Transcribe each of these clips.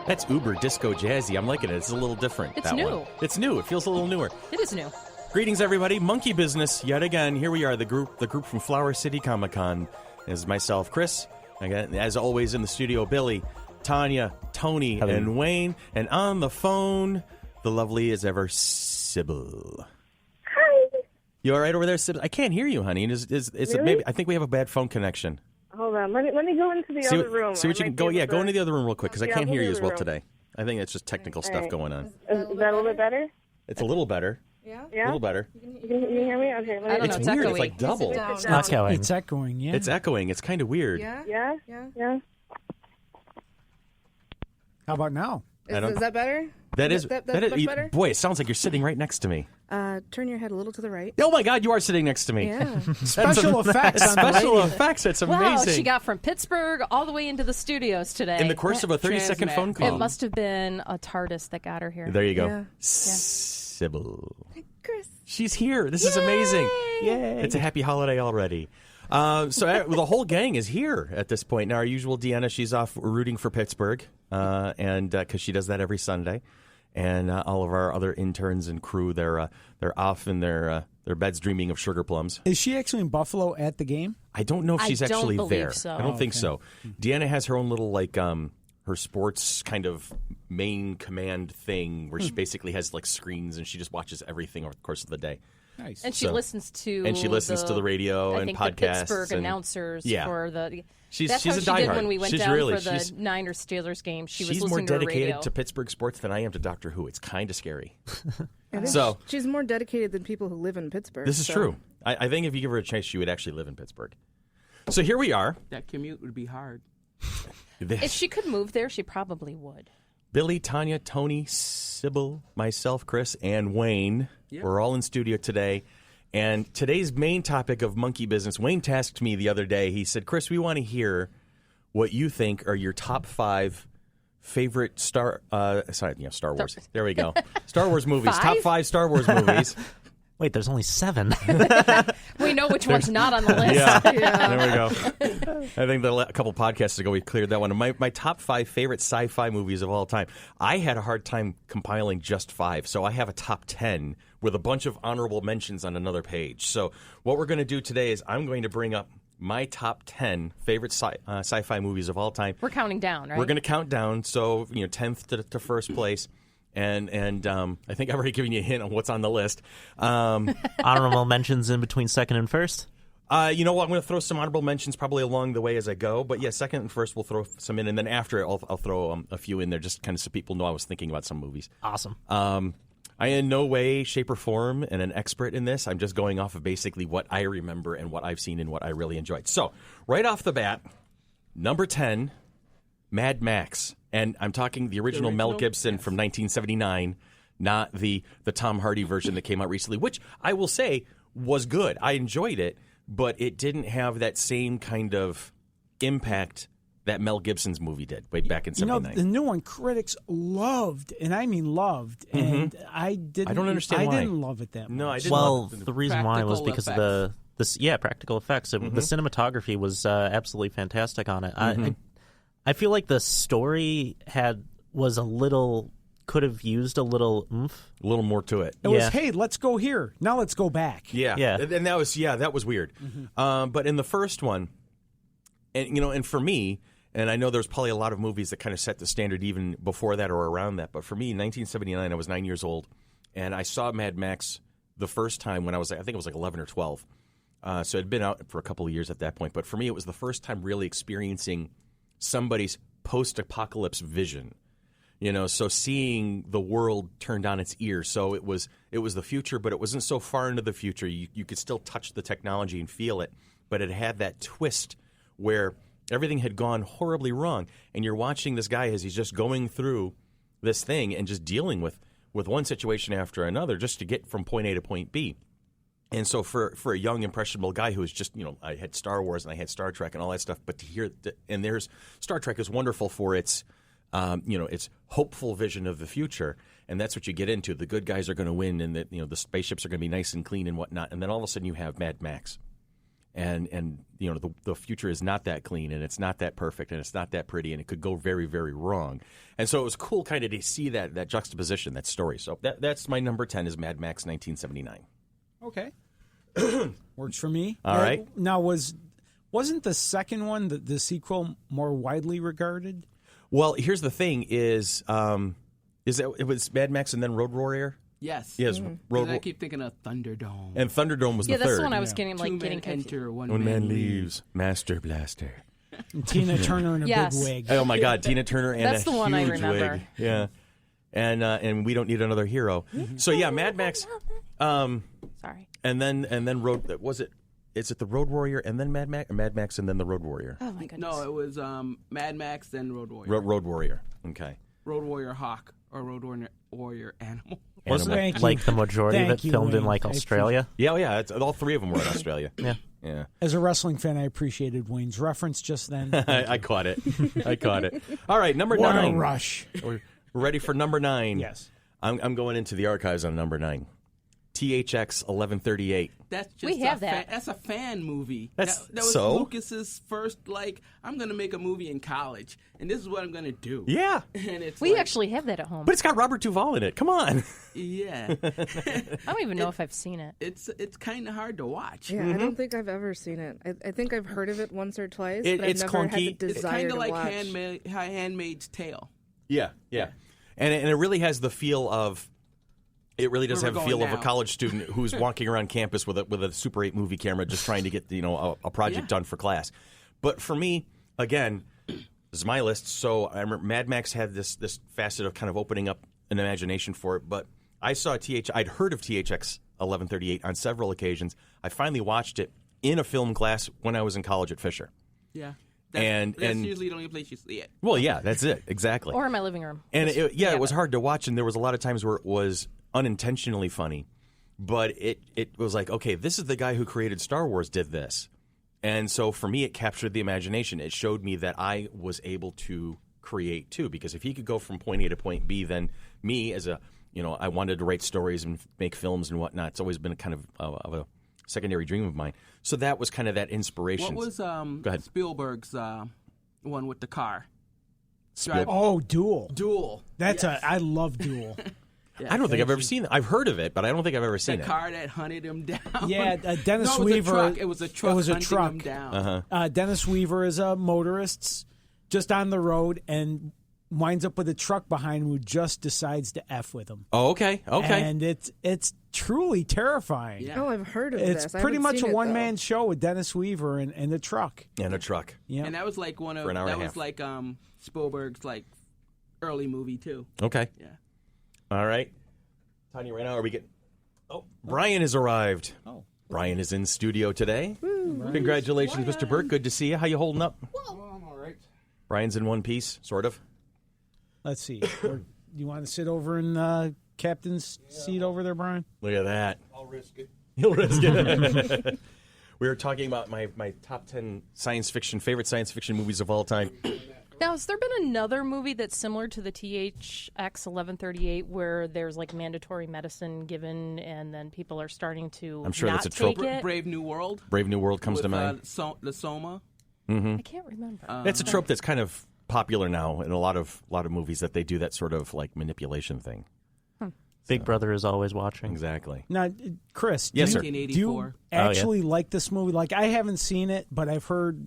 That's uber disco jazzy. I'm liking it. It's a little different. It's new. It's new. It feels a little newer. It is new. Greetings, everybody. Monkey Business yet again. Here we are, the group from Flower City Comic Con. Is myself, Chris. Again, as always in the studio, Billy, Tanya, Tony, Hello. and Wayne. And on the phone, the lovely as ever, Sybil. Hi. You all right over there, Sybil? I can't hear you, honey. Is Really? it maybe? I think we have a bad phone connection. Hold on. Let me go into the other room. See what you can go. Yeah, go into the other room real quick because I Yeah, can't go hear in you the as well other room. today. I think it's just technical stuff right. going on. Is that a little bit better? It's a little better. Yeah. A little better. You can hear me? Okay. I don't know, It's it's weird. echoey. It's like double. It's Echoing. It's echoing, yeah. It's echoing. It's kind of weird. Yeah. How about now? I don't- Is that better? That is That's that is much better? boy. It sounds like you're sitting right next to me. Turn your head a little to the right. Oh my God, you are sitting next to me. Yeah. Special effects on the Special radio. effects. That's Wow, amazing. she got from Pittsburgh all the way into the studios today. in the course of a 30-second phone call. It must have been a TARDIS that got her here. There you go. Yeah. Sybil. Chris. She's here. This is amazing. Yay. It's a happy holiday already. The whole gang is here at this point. Now, our usual Deanna, she's off rooting for Pittsburgh, and because she does that every Sunday. And all of our other interns and crew, they're off in their beds dreaming of sugar plums. Is she actually in Buffalo at the game? I don't know if I she's don't actually believe there. so. I don't think okay. so. Deanna has her own little her sports kind of main command thing where she basically has like screens and she just watches everything over the course of the day. Nice. And she So- listens to and she listens to the radio I and think podcasts the Pittsburgh and- announcers Yeah. for the. She's That's she's how a she diehard. did when we went she's down really, for the she's, Niners Steelers game. She was she's more listening to the dedicated radio. to Pittsburgh sports than I am to Doctor Who. It's kind of scary. I think So- she's more dedicated than people who live in Pittsburgh. This is so- true. I think if you give her a chance, she would actually live in Pittsburgh. So here we are. That commute would be hard. If she could move there, she probably would. Billy, Tanya, Tony, Sybil, myself, Chris, and Wayne. Yep. We're all in studio today. And today's main topic of monkey business, Wayne tasked me the other day. He said, Chris, we want to hear what you think are your top 5 favorite Star Wars. There we go. Star Wars movies. 5? Top 5 Star Wars movies. Wait, there's only 7. We know which one's not on the list. Yeah. There we go. I think a couple podcasts ago we cleared that one. My top 5 favorite sci-fi movies of all time. I had a hard time compiling just 5, so I have a top 10 with a bunch of honorable mentions on another page. So what we're going to do today is I'm going to bring up my top 10 favorite sci-fi movies of all time. We're counting down, right? We're going to count down, so 10th to first place. And I think I've already given you a hint on what's on the list. Honorable mentions in between second and first. You know what? I'm going to throw some honorable mentions probably along the way as I go. But yeah, second and first, we'll throw some in. And then after, I'll throw a few in there just kind of so people know I was thinking about some movies. Awesome. I in no way, shape, or form am an expert in this. I'm just going off of basically what I remember and what I've seen and what I really enjoyed. So right off the bat, number 10, Mad Max. And I'm talking the original Mel Gibson from 1979, not the Tom Hardy version that came out recently, which I will say was good. I enjoyed it, but it didn't have that same kind of impact that Mel Gibson's movie did way back in You know, 79. the new one critics loved, and I mean loved, and I didn't. I don't understand I why. didn't love it that much. No, I didn't. Well, love the reason why was Practical because of the practical effects. The cinematography was absolutely fantastic on it. I feel like the story could have used a little oomph. a little more to it. It was, Yeah. hey, let's go here. Now let's go back. Yeah. Yeah. And that was weird. But in the first one, and for me, and I know there's probably a lot of movies that kind of set the standard even before that or around that, but for me, in 1979, I was 9 years old, and I saw Mad Max the first time when I think it was like 11 or 12. So it had been out for a couple of years at that point, but for me, it was the first time really experiencing somebody's post-apocalypse vision. So seeing the world turned on its ear. So it was the future, but it wasn't so far into the future. You could still touch the technology and feel it, but it had that twist where everything had gone horribly wrong, and you're watching this guy as he's just going through this thing and just dealing with one situation after another just to get from point A to point B. And so for a young, impressionable guy who was just, I had Star Wars and I had Star Trek and all that stuff, but to hear and there's Star Trek is wonderful for its its hopeful vision of the future, and that's what you get into. The good guys are going to win, and the spaceships are going to be nice and clean and whatnot. And then all of a sudden you have Mad Max, and you know the future is not that clean, and it's not that perfect, and it's not that pretty, and it could go very, very wrong. And so it was cool kind of to see that juxtaposition, that story. So that's my number 10 is Mad Max 1979. Okay. Works for me. All right. Now, wasn't the second one, the sequel, more widely regarded? Well, here's the thing: is that it was Mad Max and then Road Warrior? Yes. Yes, Road. I keep thinking of Thunderdome. And Thunderdome was the that's third. the one I was Two getting men confused. enter, One man leaves. Master Blaster. And Tina Turner in a Yes. big wig. Oh my God, Tina Turner and That's a the one I huge remember. wig. Yeah, and we don't need another hero. So yeah, Mad Max. Sorry. And then Road. Was it? Is it the Road Warrior and then Mad Max, or Mad Max and then the Road Warrior? Oh my goodness. No, it was Mad Max, then Road Warrior. Road Warrior. Okay. Road Warrior Hawk or Road Warrior Animal. Wasn't Thank it you. like the majority of Thank it you, filmed in Wayne. like I Australia? Yeah. All three of them were in Australia. Yeah. As a wrestling fan, I appreciated Wayne's reference just then. I caught it. All right, number What 9. a rush. We're ready for number 9. Yes. I'm going into the archives on number 9. THX 1138. That's just We have that. That's a fan movie. That's- that was so? Lucas's first I'm going to make a movie in college, and this is what I'm going to do. Yeah. And it's We like, actually have that at home. But it's got Robert Duvall in it. Come on. yeah, I don't even know if I've seen it. it's kind of hard to watch. Yeah, I don't think I've ever seen it. I think I've heard of it once or twice, but I've It's never had the clunky. It's desire kind to of like watch. Handmaid's Tale. Yeah. And it really has the feel of. It really does Where have a we're feel going of a now. college student who's walking around campus with a Super 8 movie camera, just trying to get a project done for class. But for me, again, this is my list. So I remember Mad Max had this facet of kind of opening up an imagination for it. But I saw I'd heard of THX 1138 on several occasions. I finally watched it in a film class when I was in college at Fisher. Yeah. And That's usually the only place you see it. Well, yeah, that's it exactly. Or in my living room. And it was but- hard to watch, and there was a lot of times where it was unintentionally funny, but it was like, okay, this is the guy who created Star Wars did this. And so for me, it captured the imagination. It showed me that I was able to create too, because if he could go from point A to point B, then me as I wanted to write stories and make films and whatnot. It's always been a kind of a secondary dream of mine. So that was kind of that inspiration. What was Go ahead. Spielberg's one with the car? Oh, Duel. Duel. That's Yes. I love Duel. I don't think I've ever seen it. I've heard of it, but I don't think I've ever seen The it. car that hunted him down. Yeah, Dennis No, it was Weaver. a truck. It was a truck. It was a hunting truck. him down. Dennis Weaver is a motorist just on the road and winds up with a truck behind him who just decides to F with him. Oh, okay. And it's truly terrifying. Yeah. Oh, I've heard of It's this. I pretty haven't much a seen it, one-man show with Dennis Weaver and the truck. And a truck. Yeah. And that was like one of For an hour and that a was half. like Spielberg's early movie too. Okay. Yeah. All right. Tanya, right now, are we getting... Oh, Brian has arrived. Oh. Brian is in studio today. Congratulations, Mr. Burke. Good to see you. How you holding up? I'm all right. Brian's in one piece, sort of. Let's see. You want to sit over in captain's seat over there, Brian? Look at that. I'll risk it. You'll risk it. We were talking about my top 10 favorite science fiction movies of all time. Now, has there been another movie that's similar to the THX 1138 where there's like mandatory medicine given and then people are starting to I'm sure not that's a trope. take it? Brave New World. Brave New World comes with, to mind. the Soma. I can't remember. That's a trope that's kind of popular now in a lot of movies, that they do that sort of like manipulation thing. Big Brother is always watching. Exactly. Now, Chris, Yes, sir. do you 1984. actually like this movie? Like, I haven't seen it, but I've heard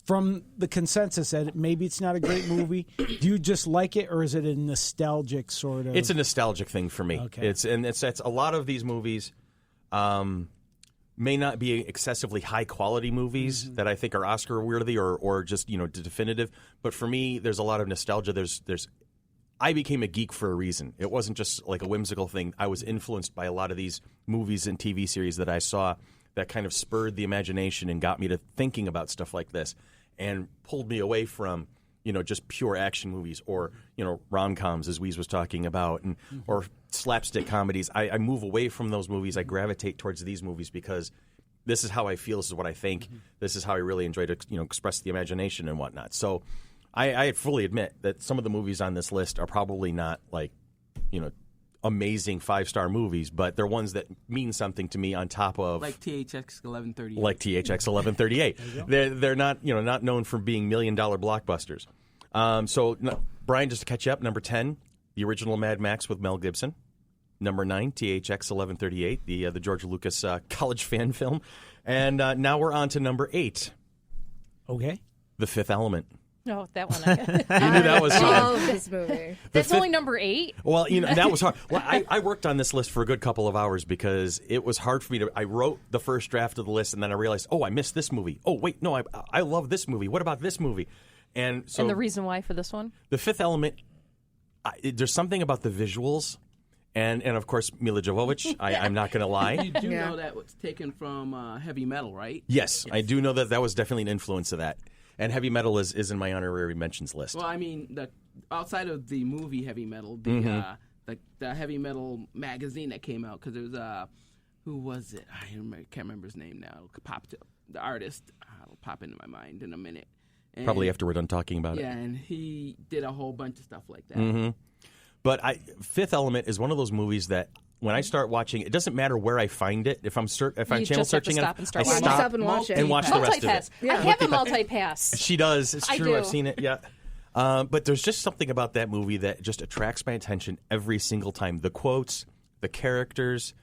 from the consensus that maybe it's not a great movie. Do you just like it, or is it a nostalgic sort of? It's a nostalgic thing for me. Okay. It's a lot of these movies may not be excessively high quality movies that I think are Oscar worthy or just definitive. But for me, there's a lot of nostalgia. There's I became a geek for a reason. It wasn't just like a whimsical thing. I was influenced by a lot of these movies and TV series that I saw that kind of spurred the imagination and got me to thinking about stuff like this and pulled me away from just pure action movies or rom-coms, as Weez was talking about, and or slapstick comedies. I move away from those movies. I gravitate towards these movies because this is how I feel. This is what I think. This is how I really enjoy to express the imagination and whatnot. So I fully admit that some of the movies on this list are probably not like amazing 5-star movies, but they're ones that mean something to me on top of Like THX 1138. like THX 1138. They're not not known for being $1 million blockbusters. Brian, just to catch you up, number 10, the original Mad Max with Mel Gibson. Number 9, THX 1138, the George Lucas college fan film. And now we're on to number 8. Okay. The Fifth Element. Oh, that one. You knew that was hard. love this movie. That's only number 8? Well, that was hard. Well, I worked on this list for a good couple of hours because it was hard for me to. I wrote the first draft of the list, and then I realized, I missed this movie. Oh, wait, no, I love this movie. What about this movie? And so, And the reason why for this one? The Fifth Element, there's something about the visuals, and of course, Mila Jovovich. I'm not going to lie. You do know that was taken from Heavy Metal, right? Yes, I do know that was definitely an influence of that. And Heavy Metal is in my honorary mentions list. Well, I mean, outside of the movie Heavy Metal, the Heavy Metal magazine that came out, because it was who was it? I can't remember his name now. The artist. It'll pop into my mind in a minute. And, probably after we're done talking about it. Yeah, and he did a whole bunch of stuff like that. Mm-hmm. But Fifth Element is one of those movies that when I start watching, it doesn't matter where I find it. If I'm channel searching it, I stop and watch it. and watch the rest of it. I have a multi-pass. She does. It's I true. do. I've seen it. Yeah. But there's just something about that movie that just attracts my attention every single time. The quotes, the characters.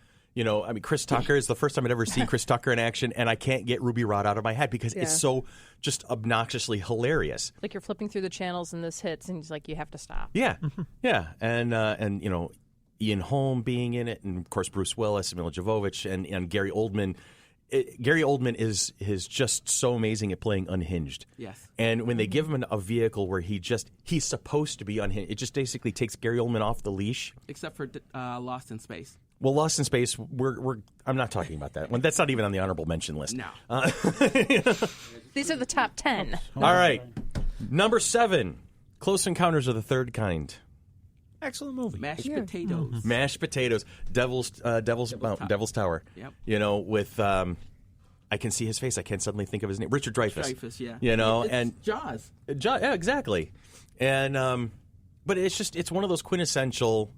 Chris Tucker is the first time I'd ever seen Chris Tucker in action, and I can't get Ruby Rhod out of my head because it's so just obnoxiously hilarious. Like you're flipping through the channels and this hits, and it's like you have to stop. Yeah, yeah, and Ian Holm being in it, and of course Bruce Willis, Mila Jovovich, and Gary Oldman. Gary Oldman is just so amazing at playing unhinged. Yes. And when they give him a vehicle where he's supposed to be unhinged, it just basically takes Gary Oldman off the leash. Except for Lost in Space. Well, Lost in Space, I'm not talking about that one. That's not even on the honorable mention list. No. These are the top 10. All right. Number 7, Close Encounters of the Third Kind. Excellent movie. Mashed potatoes. Mashed potatoes. Devil's Tower. Yep. With I can see his face. I can't suddenly think of his name. Richard Dreyfuss. Dreyfuss, yeah. And Jaws. Yeah, exactly. And but it's one of those quintessential.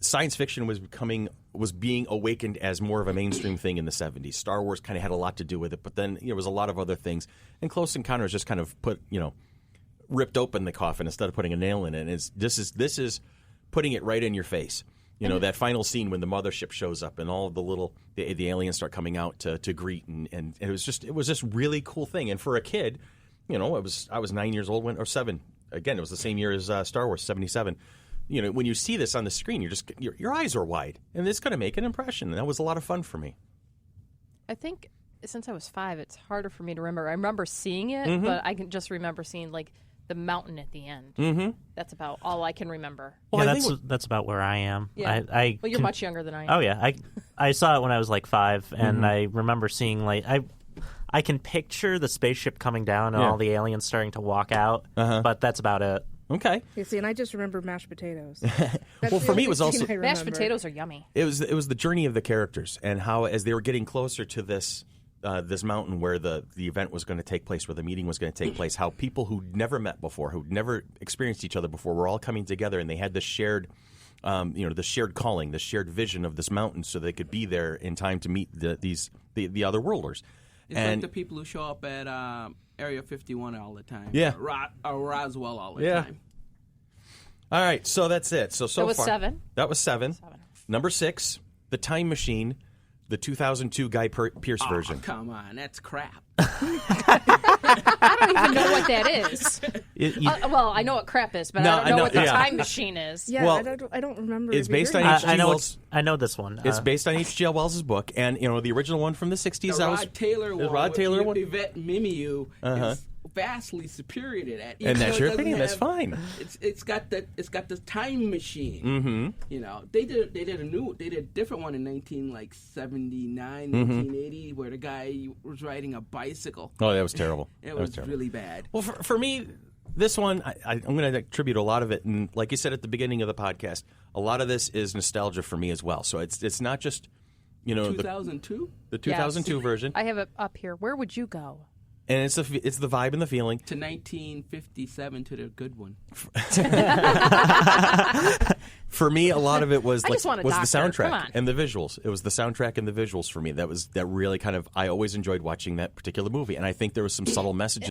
Science fiction was being awakened as more of a mainstream thing in the 70s. Star Wars kind of had a lot to do with it, but then there was a lot of other things. And Close Encounters just kind of ripped open the coffin instead of putting a nail in it. This is putting it right in your face. That final scene when the mothership shows up and all of the aliens start coming out to greet, and it was just really cool thing. And for a kid, I was 9 years old or 7. Again, it was the same year as Star Wars, 77. When you see this on the screen, your eyes are wide, and it's going to make an impression. And that was a lot of fun for me. I think since I was 5, it's harder for me to remember. I remember seeing it, but I can just remember seeing like the mountain at the end. Mm-hmm. That's about all I can remember. Well, that's about where I am. Yeah. Well, you're much younger than I am. Oh yeah, I saw it when I was like 5, and I remember seeing I can picture the spaceship coming down and all the aliens starting to walk out, but that's about it. Okay. You see, and I just remember mashed potatoes. Well, for me, it was also mashed potatoes are yummy. It was the journey of the characters and how, as they were getting closer to this mountain where the event was going to take place, where the meeting was going to take place, how people who'd never met before, who'd never experienced each other before, were all coming together, and they had this shared, the shared calling, the shared vision of this mountain, so they could be there in time to meet the other worlders. It's like the people who show up at Area 51 all the time. Yeah. Or Roswell all the time. All right, so that's it. So that was far, 7. That was 7. Number 6, The Time Machine, the 2002 Guy Pearce version. Come on, that's crap. I don't even know what that is. Well, I know what crap is, but I don't know what the time machine is. Yeah, well, I don't remember. It's based on H.G. Wells. I know this one. It's based on H.G. Wells' book, and the original one from the 60s. The Rod Taylor one. The Rod Taylor one. Yvette Mimieux is vastly superior to that. And that's your opinion. That's fine. It's got the time machine. Mm-hmm. They did a different one in 1979, 1980, where the guy was riding a bicycle. Oh, that was terrible. It was really bad. Well, for me, this one, I'm going to attribute a lot of it, and like you said at the beginning of the podcast, a lot of this is nostalgia for me as well. So it's not just 2002, the 2002 version. I have it up here. Where would you go? And it's the vibe and the feeling. To 1957 to the good one. For me, a lot of it was I like just want a was the doctor. Come soundtrack on. and the visuals. It was the soundtrack and the visuals for me. That really kind of I always enjoyed watching that particular movie, and I think there was some subtle messages